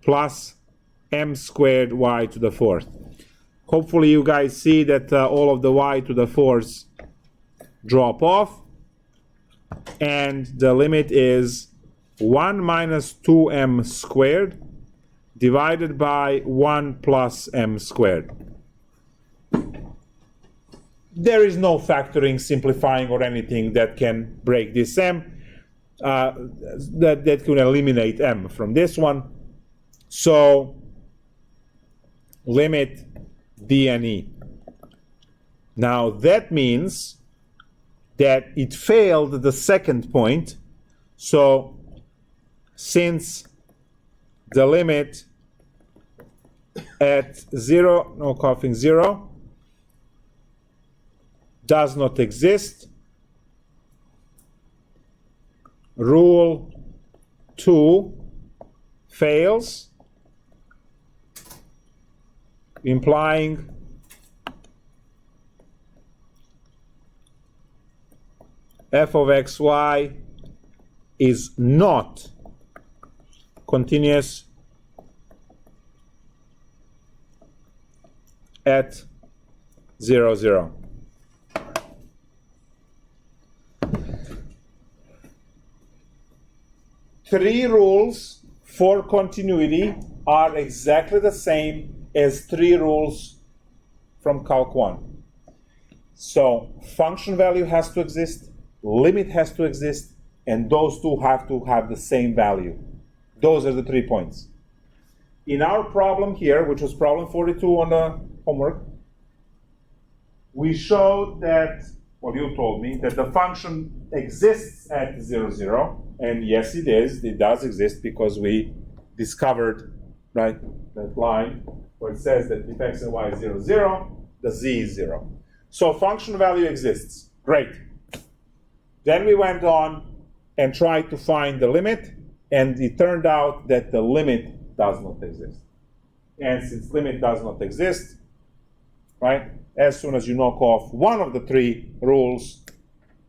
plus m squared y to the 4th. Hopefully you guys see that all of the y to the 4ths drop off, and the limit is 1 minus 2m squared divided by 1 plus m squared. There is no factoring, simplifying, or anything that can break this m, that can eliminate m from this one. So limit d and e. Now that means that it failed the second point. So since the limit at 0, no coughing, 0 does not exist, rule 2 fails, implying f of xy is not continuous at 0, 0. Three rules for continuity are exactly the same as 3 rules from Calc 1. So function value has to exist, limit has to exist, and those two have to have the same value. Those are the 3 points. In our problem here, which was problem 42 on the homework, we showed that, well, you told me, that the function exists at 0, 0. And yes, it is. It does exist because we discovered, right, that line where it says that if x and y is 0, 0, the z is 0. So function value exists. Great. Then we went on and tried to find the limit, and it turned out that the limit does not exist. And since limit does not exist, right, as soon as you knock off one of the 3 rules,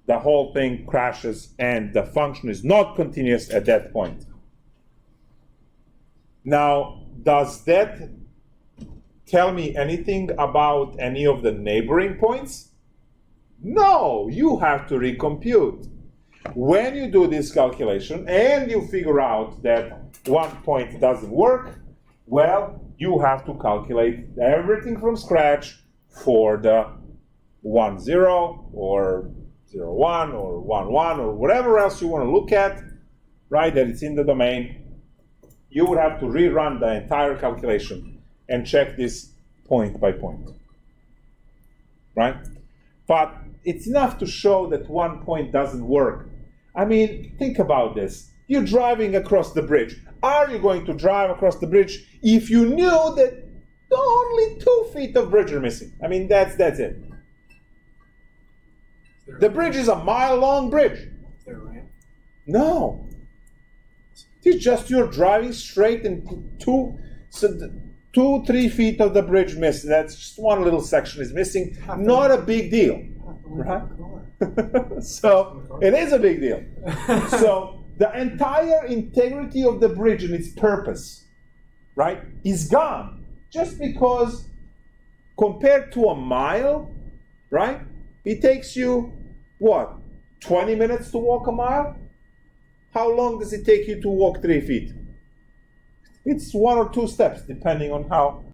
the whole thing crashes and the function is not continuous at that point. Now, does that tell me anything about any of the neighboring points? No, you have to recompute. When you do this calculation and you figure out that one point doesn't work, well, you have to calculate everything from scratch for the 1, 0 or 0, 1 or 1, 1 or whatever else you want to look at, right, that it's in the domain. You would have to rerun the entire calculation and check this point by point, right? But it's enough to show that one point doesn't work. I mean, think about this. You're driving across the bridge. Are you going to drive across the bridge if you knew that only 2 feet of bridge are missing? I mean, that's it. The bridge is a mile-long bridge. Is there a ramp? No. It's just you're driving straight and 2-3 feet of the bridge missing. That's just one little section is missing. Not a big deal. Right? So it is a big deal. So the entire integrity of the bridge and its purpose, right, is gone. Just because compared to a mile, right, it takes you, what, 20 minutes to walk a mile? How long does it take you to walk 3 feet? It's 1 or 2 steps, depending on how